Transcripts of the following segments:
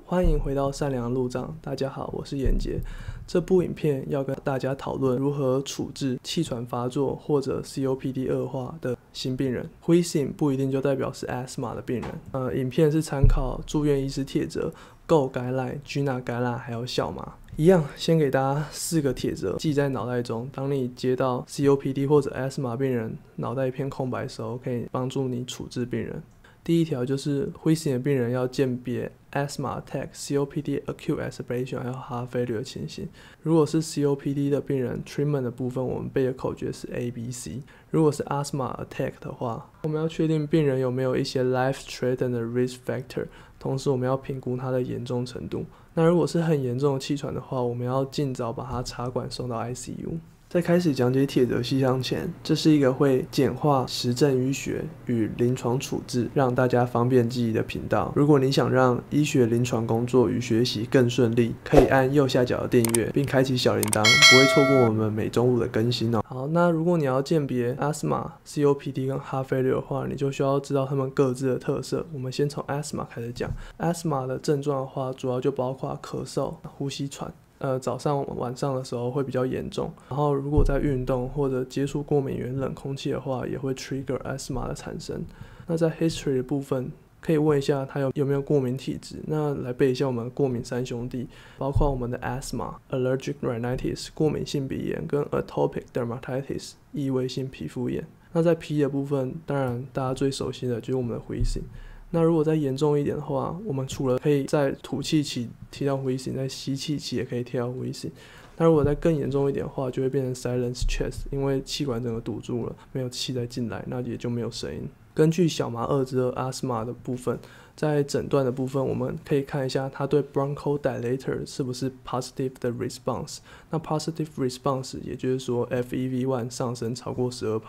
欢迎回到善良的路上，大家好，我是严杰。这部影片要跟大家讨论如何处置气喘发作或者 COPD 恶化的新病人。Wheezing 不一定就代表是 asthma 的病人。影片是参考住院医师帖则、Go Guideline、GINA Guideline 还有小麻。一样，先给大家4个帖则记在脑袋中。当你接到 COPD 或者 asthma 病人脑袋一片空白的时候，可以帮助你处置病人。第一条就是Wheezing的病人要鉴别 asthma attack、COPD acute exacerbation 还有 heart failure 的情形。如果是 COPD 的病人 treatment 的部分，我们背的口诀是 ABC。如果是 asthma attack 的话，我们要确定病人有没有一些 life-threatening 的 risk factor， 同时我们要评估它的严重程度。那如果是很严重的气喘的话，我们要尽早把它插管送到 ICU。在开始讲解帖则细项前，这是一个会简化实证医学与临床处置，让大家方便记忆的频道。如果你想让医学临床工作与学习更顺利，可以按右下角的订阅，并开启小铃铛，不会错过我们每周五的更新哦。好，那如果你要鉴别 asthma、COPD 跟 heart failure 的话，你就需要知道他们各自的特色。我们先从 asthma 开始讲。asthma 的症状的话，主要就包括咳嗽、呼吸喘。早上晚上的时候会比较严重，然后如果在运动或者接触过敏源冷空气的话，也会 trigger asthma 的产生。那在 history 的部分，可以问一下他有没有过敏体质。那来背一下我们过敏三兄弟，包括我们的 asthma、allergic rhinitis 过敏性鼻炎跟 atopic dermatitis 异位性皮肤炎。那在 P 的部分，当然大家最熟悉的就是我们的 Wheezing。那如果再严重一点的话，我们除了可以在吐气期提到 Wheezing， 在吸气期也可以提到 Wheezing。那如果再更严重一点的话，就会变成 silence chest， 因为气管整个堵住了，没有气再进来，那也就没有声音。根据小麻2之2 asthma 的部分，在诊断的部分，我们可以看一下它对 bronchodilator 是不是 positive 的 response。那 positive response 也就是说 FEV1 上升超过 12%，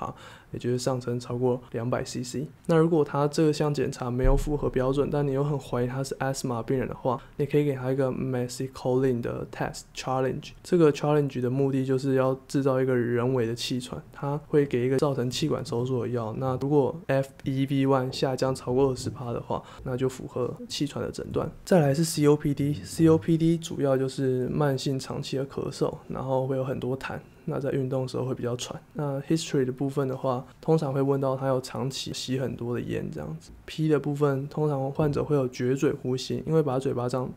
也就是上升超过200cc。那如果它这项检查没有符合标准，但你又很怀疑他是 asthma 病人的话，你可以给他一个 Massicolin 的 test challenge。这个 challenge 的目的就是要制造一个人为的气喘，它会给一个造成气管收缩的药。那如果 FEV1 下降超过20%的话，那就符合气喘的诊断。再来是 COPD，COPD 主要就是慢性长期的咳嗽，然后会有很多痰。那在运动的时候会比较喘。那 history 的部分的话，通常会问到他有长期吸很多的烟这样子。P 的部分，通常患者会有撅嘴呼吸，因为把嘴巴这样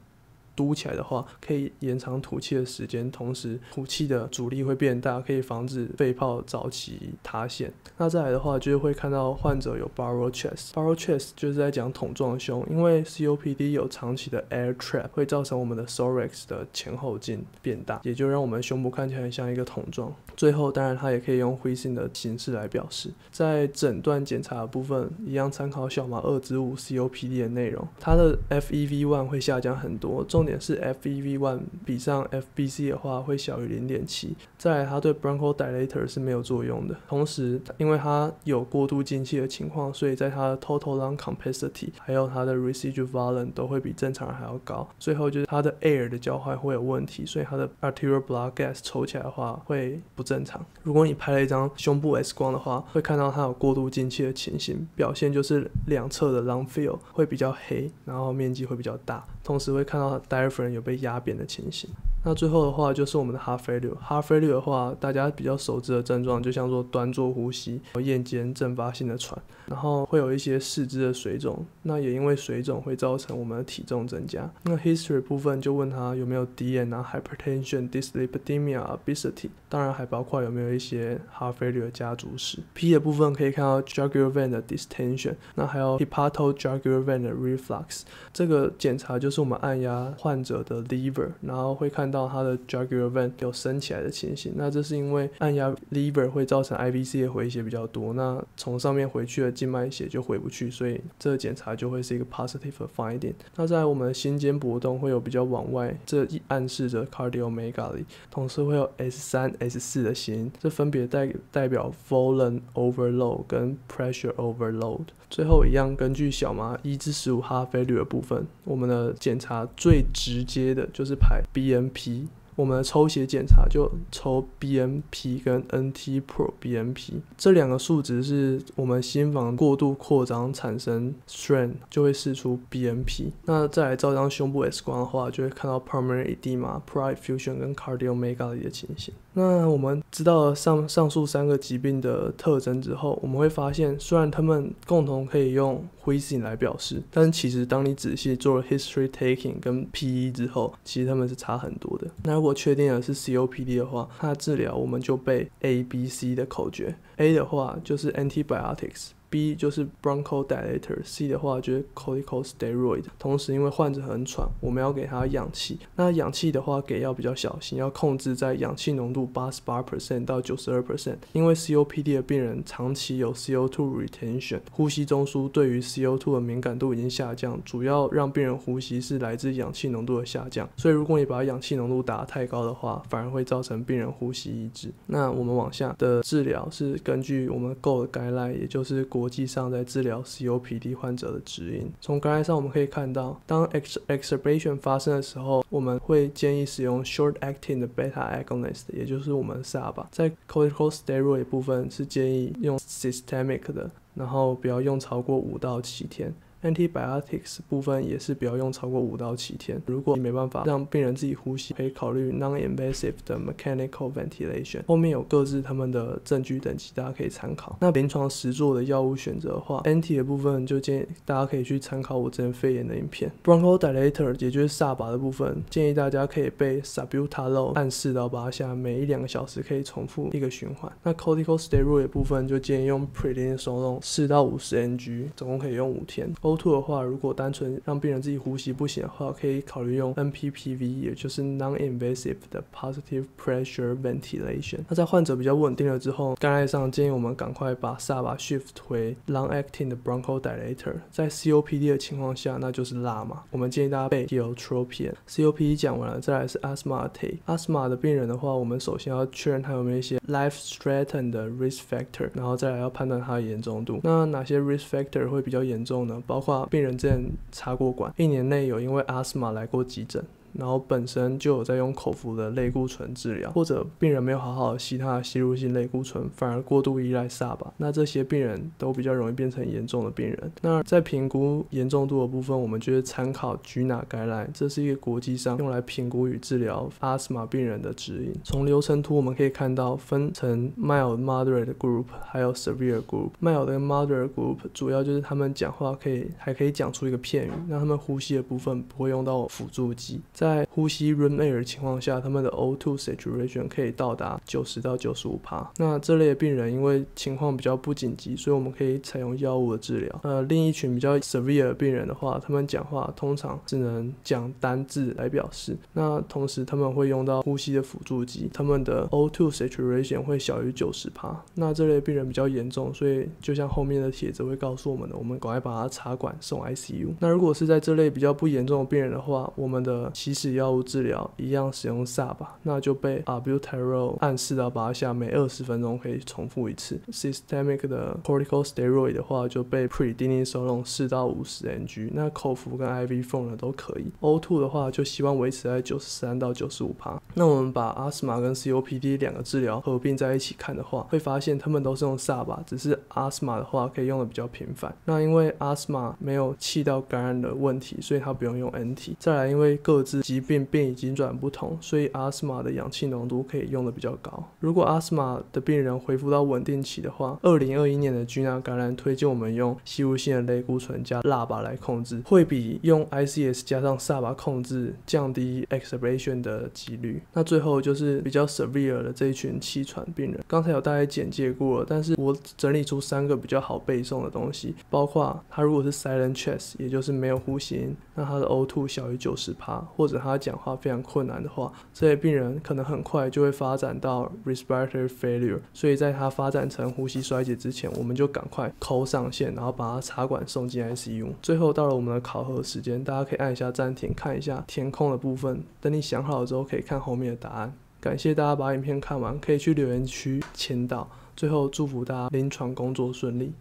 嘟起来的话，可以延长吐气的时间，同时吐气的阻力会变大，可以防止肺泡早期塌陷。那再来的话，就是会看到患者有 barrel chest。barrel chest 就是在讲桶状胸，因为 COPD 有长期的 air trap， 会造成我们的 thorax 的前后径变大，也就让我们胸部看起来很像一个桶状。最后，当然它也可以用 Wheezing 的形式来表示。在诊断检查的部分，一样参考小麻2之5 COPD 的内容，它的 FEV1 会下降很多，重点是 FEV1 比上 FBC 的话会小于 0.7。 再来，它对 bronchodilator 是没有作用的。同时，因为它有过度进气的情况，所以在它的 total lung capacity 还有它的 residual volume 都会比正常人还要高。最后就是它的 air 的交换会有问题，所以它的 arterial blood gas 抽起来的话会不正常。如果你拍了一张胸部 X 光的话，会看到它有过度进气的情形，表现就是两侧的 lung field 会比较黑，然后面积会比较大，同时会看到 diaphragm 有被压扁的情形。那最后的话就是我们的 heart failure。heart failure 的话，大家比较熟知的症状就像说端坐呼吸、夜间阵发性的喘，然后会有一些四肢的水肿。那也因为水肿会造成我们的体重增加。那 history 部分就问他有没有 DN 啊、hypertension、dyslipidemia、obesity， 当然还包括有没有一些 heart failure 的家族史。P 的部分可以看到 jugular vein 的 distension， 那还有 hepatojugular vein 的 reflux。这个检查就是我们按压患者的 liver， 然后会看到他的 jugular vein 有升起来的情形。那这是因为按压 liver 会造成 IVC 的回血比较多，那从上面回去的静脉血就回不去，所以这个检查就会是一个 positive 的 finding。那在我们的心间搏动会有比较往外，这暗示着 cardiomegaly， 同时会有 S3、S4 的心，这分别代表 volume overload 跟 pressure overload。最后一样，根据小麻1至15 heart failure 的部分，我们的检查最直接的就是排 BNP。我们的抽血检查就抽 BNP 跟 NT-proBNP 这两个数值是我们心房过度扩张产生 strain 就会释出 BNP。那再来照张胸部 X 光的话，就会看到 pulmonary edema、pleural effusion 跟 cardiomegaly 的情形。那我们知道了上述3个疾病的特征之后，我们会发现虽然他们共同可以用 Wheezing 来表示，但其实当你仔细做了 history taking 跟 PE 之后，其实他们是差很多的。那如果确定的是 COPD 的话，它的治疗我们就背 A、B、C 的口诀。A 的话就是 antibiotics，B 就是 bronchodilator，C 的话就是 corticosteroid。同时因为患者很喘，我们要给他氧气。那氧气的话给要比较小心，要控制在氧气浓度 88% 到 92%。因为 COPD 的病人长期有 CO2 retention， 呼吸中枢对于 CO2 的敏感度已经下降，主要让病人呼吸是来自氧气浓度的下降。所以如果你把氧气浓度打得太高的话，反而会造成病人呼吸抑制。那我们往下的治疗是根据我们 GO 的 guideline， 也就是国际上在治疗 COPD 患者的指引。从 guideline 上我们可以看到，当 exacerbation 发生的时候，我们会建议使用 short acting 的 beta agonist， 也就是我们 SABA。在 corticosteroid 部分是建议用 systemic 的，然后不要用超过5到7天。Antibiotics 部分也是不要用超过5到7天。如果你没办法让病人自己呼吸，可以考虑 non-invasive 的 mechanical ventilation。后面有各自他们的证据等级，大家可以参考。那临床实作的药物选择的话 ，anti 的部分就建议大家可以去参考我之前肺炎的影片。bronchodilator 也就是萨巴的部分，建议大家可以背 Salbutamol 按4到8下，每1-2个小时可以重复1个循环。那 corticosteroid 的部分就建议用 prednisolone 4到50 mg， 总共可以用5天。O2 的话，如果单纯让病人自己呼吸不行的话，可以考虑用 NPPV， 也就是 non-invasive 的 positive pressure ventilation。那在患者比较稳定了之后，概念上建议我们赶快把 SABA shift 回 long-acting 的 bronchodilator。在 COPD 的情况下，那就是辣嘛，我们建议大家背 tiotropium。COPD 讲完了，再来是 asthma。asthma 的病人的话，我们首先要确认他有没有一些 life-threatening 的 risk factor， 然后再来要判断它的严重度。那哪些 risk factor 会比较严重呢？包括病人之前插过管，1年内有因为 asthma 来过急诊，然后本身就有在用口服的类固醇治疗，或者病人没有好好的吸他的吸入性类固醇，反而过度依赖 SABA， 那这些病人都比较容易变成严重的病人。那在评估严重度的部分，我们就是参考 GINA guideline， 这是一个国际上用来评估与治疗 asthma 病人的指引。从流程图我们可以看到，分成 mild、moderate group 还有 severe group。mild 跟 moderate group 主要就是他们讲话还可以讲出一个片语，那他们呼吸的部分不会用到辅助剂。在呼吸 room air 的情况下，他们的 O2 saturation 可以到达90到95%。那这类的病人因为情况比较不紧急，所以我们可以采用药物的治疗。另一群比较 severe 的病人的话，他们讲话通常只能讲单字来表示，那同时他们会用到呼吸的辅助剂，他们的 O2 saturation 会小于90%。那这类病人比较严重，所以就像后面的帖子会告诉我们的，我们赶快把他插管送 ICU。那如果是在这类比较不严重的病人的话，我们的起始药物治疗一样使用 SABA， 那就被 albuterol 按4到8下，每20分钟可以重复1次。Systemic 的 corticosteroid 的话，就被 prednisolone 4到50 mg， 那口服跟 IV form 的都可以。O2 的话，就希望维持在93到95%。那我们把 asthma 跟 COPD 2个治疗合并在一起看的话，会发现他们都是用 SABA， 只是 asthma 的话可以用的比较频繁。那因为 asthma 没有气道感染的问题，所以它不用用 NT。再来，因为各自疾病已经转不同，所以 asthma 的氧气浓度可以用的比较高。如果 asthma 的病人恢复到稳定期的话，2021年的 GINA 感染推荐我们用吸入性的类固醇加 LABA 来控制，会比用 ICS 加上 SABA 控制降低 exacerbation 的几率。那最后就是比较 severe 的这一群气喘病人，刚才有大概简介过了，但是我整理出3个比较好背诵的东西，包括他如果是 silent chest， 也就是没有呼吸音，那他的 O2 小于90%，或者他讲话非常困难的话，这些病人可能很快就会发展到 respiratory failure， 所以在他发展成呼吸衰竭之前，我们就赶快call上线，然后把他插管送进 ICU。 最后到了我们的考核时间，大家可以按一下暂停，看一下填空的部分，等你想好了之后可以看后面的答案。感谢大家把影片看完，可以去留言区签到。最后祝福大家临床工作顺利。